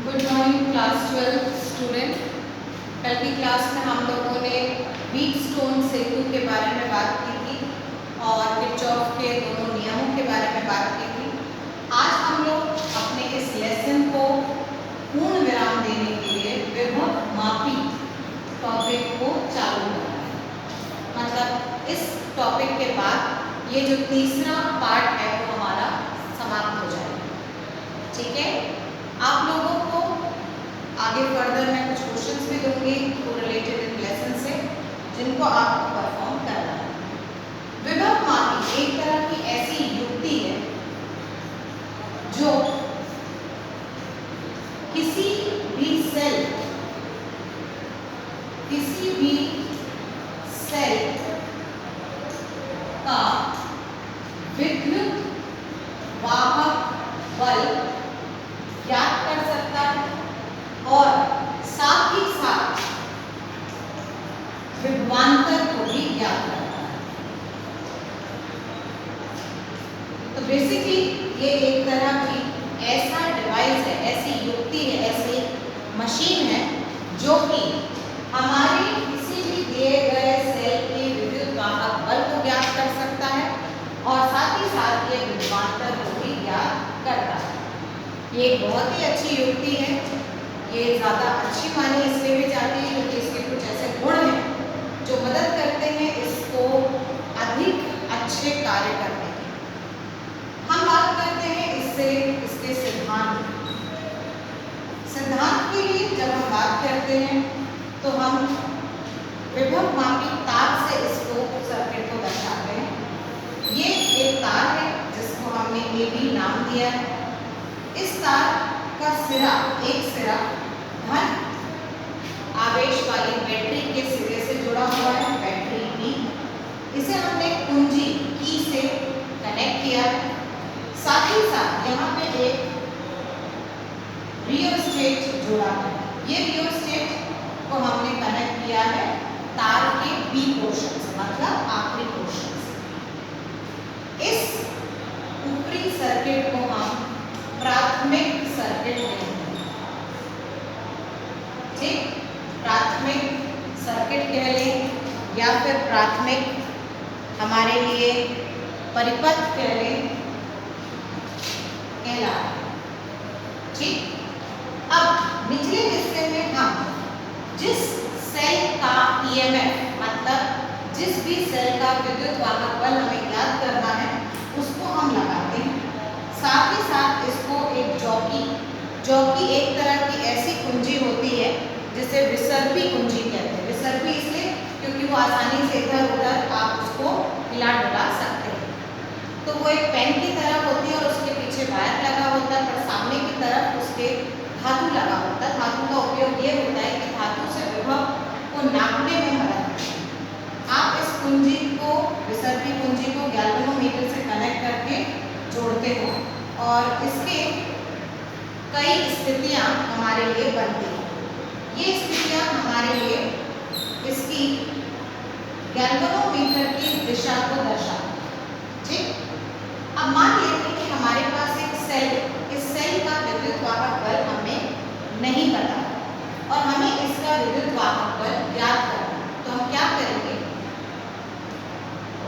Good morning class 12 student. कल की class में हम लोगों ने व्हीटस्टोन सेतु के बारे में बात की थी और किरचॉफ के दोनों नियमों के बारे में बात की थी। आज हम लोग अपने इस लेसन को पूर्ण विराम देने के लिए विभव मापी टॉपिक को चालू करना है। मतलब इस टॉपिक के बाद ये जो तीसरा पार्ट है वो हमारा समाप्त हो जाएगा। ठीक है, आप लोगों को आगे फर्दर मैं कुछ क्वेश्चंस भी दूंगी को रिलेटेड इन लेसन से, जिनको आपको परफॉर्म करना है। विभव मापी एक तरह की ऐसी युक्ति है जो किसी भी सेल का विद्युत वाहक बल ज्ञात कर सकता है और साथ ही साथ विभवांतर को भी ज्ञात करता है। तो बेसिकली ये एक तरह की ऐसा डिवाइस है, ऐसी युक्ति है, ऐसी मशीन है जो कि हमारे किसी भी दिए गए सेल के विद्युत वाहक बल को ज्ञात कर सकता है और साथ ही साथ ये विभवांतर को भी ज्ञात करता है। ये बहुत ही अच्छी युक्ति है। ये ज़्यादा अच्छी मानी इसलिए भी जाती है क्योंकि इसके कुछ ऐसे गुण हैं जो मदद करते हैं इसको अधिक अच्छे कार्य करने की। हम बात करते हैं इसके सिद्धांत के लिए जब हम बात करते हैं तो हम विभव मापी तार से इसको सर्किट को दर्शाते हैं। ये एक तार है जिसको हमने AB नाम दिया है। इस तार का एक सिरा धन आवेश वाली बैटरी के सिरे से जुड़ा हुआ है, बैटरी B। इसे हमने कुंजी की से कनेक्ट किया है। साथ ही साथ यहाँ पे एक रियोस्टेट जुड़ा है। ये रियोस्टेट को हमने कनेक्ट किया है तार के B पोर्शन से, मतलब आखिरी पोर्शन से। इस ऊपरी सर्किट को हम प्राथमिक सर्किट कहते हैं। ठीक, प्राथमिक सर्किट कह लें या फिर प्राथमिक हमारे लिए परिपथ कह लें, कहला। ठीक, अब निचले हिस्से में हम जिस सेल का EMF मतलब जिस भी सेल का विद्युत वाहक बल हमें ज्ञात करना है उसको हम लगाते हैं। साथ ही साथ इसको एक जॉकी एक तरह की ऐसी कुंजी होती है जिसे विसर्पी कुंजी कहते हैं। विसर्पी इसलिए क्योंकि वो आसानी से इधर उधर आप उसको हिला डुला सकते हैं। तो वो एक पेन की तरह होती है और उसके पीछे वायर लगा होता है, पर सामने की तरफ उसके धातु लगा होता है। धातु का उपयोग ये होता है कि धातु से विभव को नापने में मदद करती है। आप इस कुंजी को, विसर्पी कुंजी को गैल्वेनोमीटर से कनेक्ट करके जोड़ते हो और इसके कई स्थितियां हमारे लिए बनती हैं। ये स्थितियां हमारे लिए इसकी गैल्वेनोमीटर की दिशा को दर्शाती हैं। ठीक, अब मान लेते हैं कि हमारे पास एक सेल, इस सेल का विद्युत वाहक बल हमें नहीं पता और हमें इसका विद्युत वाहक बल ज्ञात करना है। तो हम क्या करेंगे,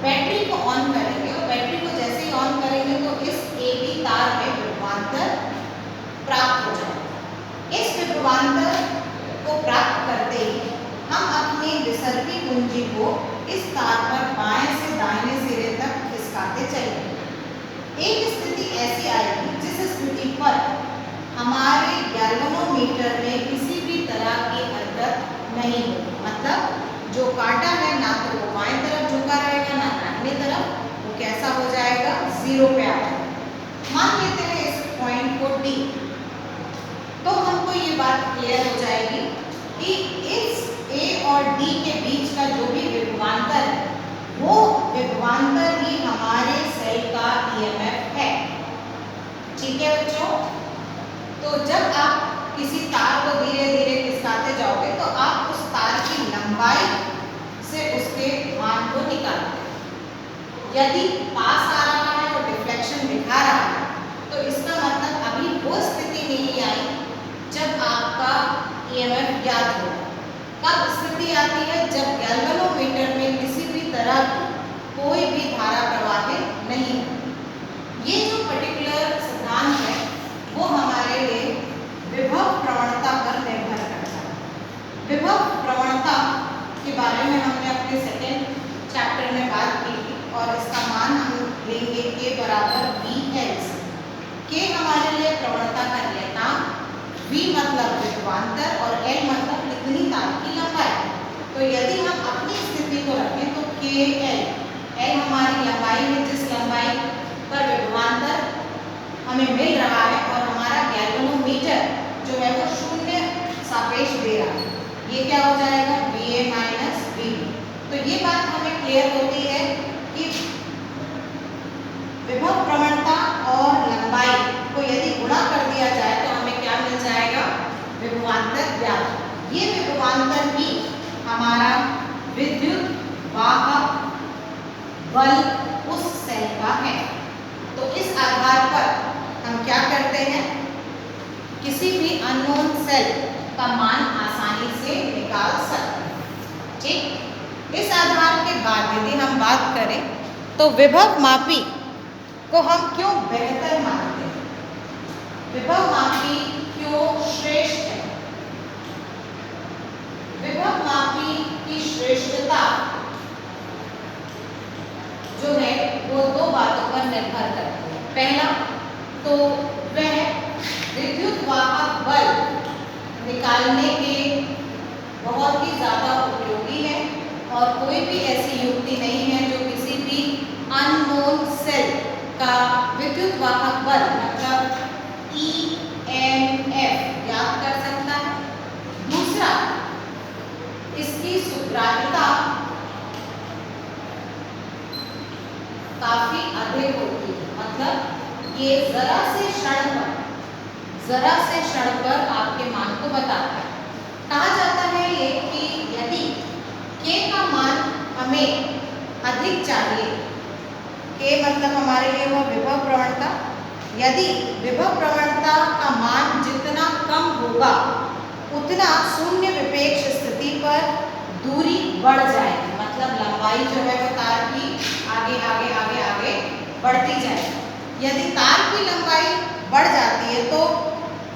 बैटरी को ऑन करेंगे और बैटरी को जैसे ही ऑन करेंगे तो इस AB तार में विभवांतर प्राप्त हो जाएगा। इस विभवांतर को प्राप्त करते ही हम अपनी विसर्पी कुंजी को इस तार पर बाएं से दाहिने सिरे तक खिसकाते चलेंगे। एक स्थिति ऐसी आएगी जिस स्थिति पर हमारे गैल्वेनोमीटर में किसी भी तरह की हरकत नहीं होगी। मतलब जो कांटा है ना तो वो बाएं तरफ झुका रहेगा ना दाहिने तरफ, वो कैसा हो जाएगा, 0 पे आ जाएगा। मान लेते हैं इस पॉइंट को D। तो हमको ये बात क्लियर हो जाएगी कि इस A और D के बीच का जो भी विभवांतर है वो विभवांतर ही हमारे सेल का EMF है। ठीक है बच्चों, तो जब आप किसी तार को धीरे धीरे खिसकाते जाओगे तो आप उस तार की लंबाई से उसके मान को निकालते हैं। यदि पास आ रहा है और डिफ्लेक्शन दिखा रहा है तो इसका मतलब अभी वो स्थिति नहीं आई जब विभवांतर और L मतलब कितनी तार की लंबाई। तो यदि हम अपनी स्थिति को रखें तो KL, L हमारी लंबाई है, जिस लंबाई पर विभवांतर हमें मिल रहा है और हमारा गैल्वेनोमीटर जो है वो शून्य सापेक्ष दे रहा है, ये क्या हो जाएगा VA माइनस VB। तो ये बात हमें क्लियर होती है कि विभव प्रवणता और लंबाई को यदि गुणा कर दिया जाए तो हमें क्या मिल जाएगा, विभवांतर ज्ञात। ये विभवांतर ही हमारा विद्युत वाहक बल उस सेल का है। तो इस आधार पर हम क्या करते हैं, किसी भी अननोन सेल का मान आसानी से निकाल सकते हैं। ठीक, इस आधार के बाद यदि हम बात करें तो विभव मापी को हम क्यों बेहतर मानते हैं, विभव मापी क्यों श्रेष्ठ है। विभव मापी की श्रेष्ठता जो है वो दो बातों पर निर्भर करती है। पहला तो वह विद्युत वाहक बल निकालने के बहुत ही ज़्यादा उपयोगी है और कोई भी ऐसी युक्ति नहीं है जो किसी भी अननोन सेल का विद्युत वाहक बल मतलब EMF याद कर सकता है। दूसरा, इसकी सुग्राह्यता काफी अधिक होती है, मतलब ये जरा से क्षण पर आपके मान को बताता है। कहा जाता है ये कि यदि K का मान हमें अधिक चाहिए, K मतलब हमारे लिए वो विभव प्रवणता, यदि विभव प्रवणता का मान जितना कम होगा उतना शून्य विपेक्ष स्थिति पर दूरी बढ़ जाएगी, मतलब लंबाई जो है वो तार की आगे आगे आगे आगे बढ़ती जाएगी। यदि तार की लंबाई बढ़ जाती है तो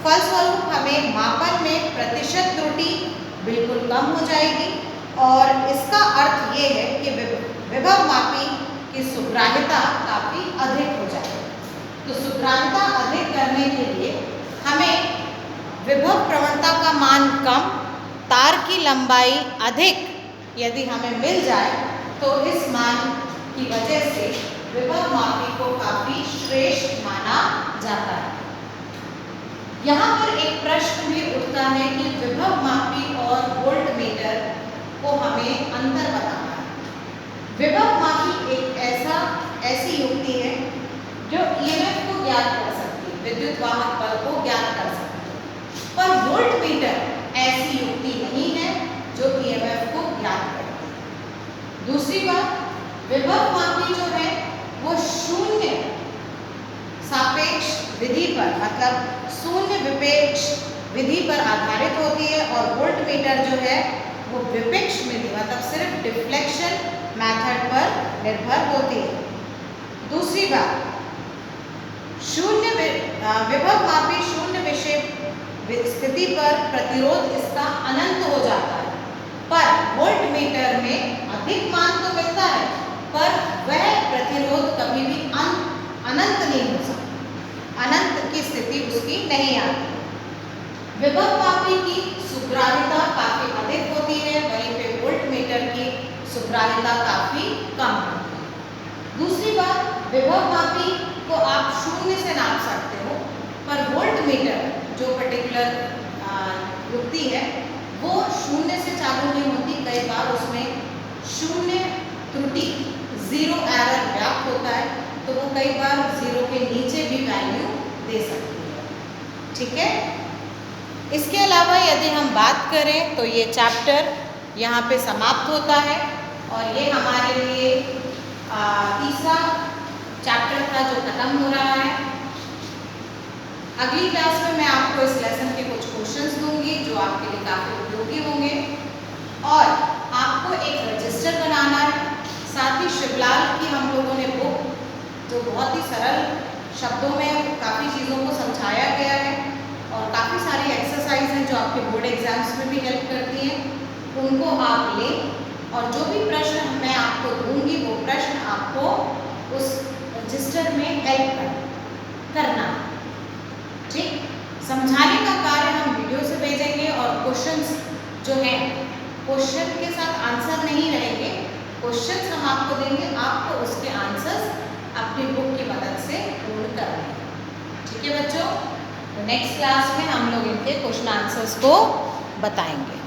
फलस्वरूप हमें मापन में प्रतिशत त्रुटि बिल्कुल कम हो जाएगी और इसका अर्थ ये है कि विभव मापी की सुग्राह्यता काफ़ी अधिक हो जाएगी। तो सुग्राह्यता अधिक करने के लिए हमें विभव प्रवणता का मान कम, तार की लंबाई अधिक यदि हमें मिल जाए तो इस मान की वजह से विभव मापी को काफ़ी श्रेष्ठ माना जाता है। यहाँ पर एक प्रश्न भी उठता है कि विभव मापी और वोल्टमीटर को हमें अंतर बताना है। विभव मापी एक ऐसी युक्ति है जो EMF को ज्ञात कर सकती है, विद्युत वाहक बल को ज्ञात कर सकती है, पर वोल्टमीटर ऐसी युक्ति नहीं है जो EMF को ज्ञात करती है। दूसरी बात, विभव मापी जो है वो शून्य सापेक्ष विधि पर मतलब शून्य विपेक्ष विधि पर आधारित होती है और वोल्टमीटर जो है वो विपेक्ष विधि मतलब सिर्फ डिफ्लेक्शन मेथड पर निर्भर होती है। दूसरी बात, विभव मापी शून्य विषय स्थिति पर प्रतिरोध इसका अनंत हो जाता है, पर वोल्टमीटर में अधिक मान तो मिलता है पर वह प्रतिरोध कभी भी अनंत नहीं हो सकता, अनंत की स्थिति उसकी नहीं आती। विभव मापी की सुग्राह्यता काफ़ी अधिक होती है, वहीं पे वोल्टमीटर की सुग्राह्यता काफ़ी कम होती है। दूसरी बात, विभव मापी को आप शून्य से नाप सकते हो, पर वोल्टमीटर जो पर्टिकुलर युक्ति है वो शून्य से चालू नहीं होती, कई बार उसमें शून्य त्रुटि ज़ीरो एरर व्याप्त होता है, तो वो कई बार ज़ीरो के नीचे भी वैल्यू दे सकती है। ठीक है, इसके अलावा यदि हम बात करें तो ये चैप्टर यहाँ पे समाप्त होता है और ये हमारे लिए तीसरा चैप्टर था जो खत्म हो रहा है। अगली क्लास में मैं आपको इस लेसन के कुछ क्वेश्चंस दूंगी जो आपके लिए काफ़ी उपयोगी होंगे और आपको एक रजिस्टर बनाना है। साथ ही शिवलाल की हम लोगों ने बुक जो बहुत ही सरल शब्दों में काफ़ी चीज़ों को समझाया गया है और काफ़ी सारी एक्सरसाइज हैं जो आपके बोर्ड एग्जाम्स में भी हेल्प करती हैं, उनको आप लें और जो भी प्रश्न मैं आपको दूंगी वो प्रश्न आपको उस रजिस्टर में हेल्प करना। ठीक, समझाने का कार्य हम वीडियो से भेजेंगे क्वेश्चंस हम आपको देंगे, आपको उसके आंसर्स अपनी बुक की मदद से ढूंढ करने हैं। ठीक है बच्चों, तो नेक्स्ट क्लास में हम लोग इनके क्वेश्चन आंसर्स को बताएंगे।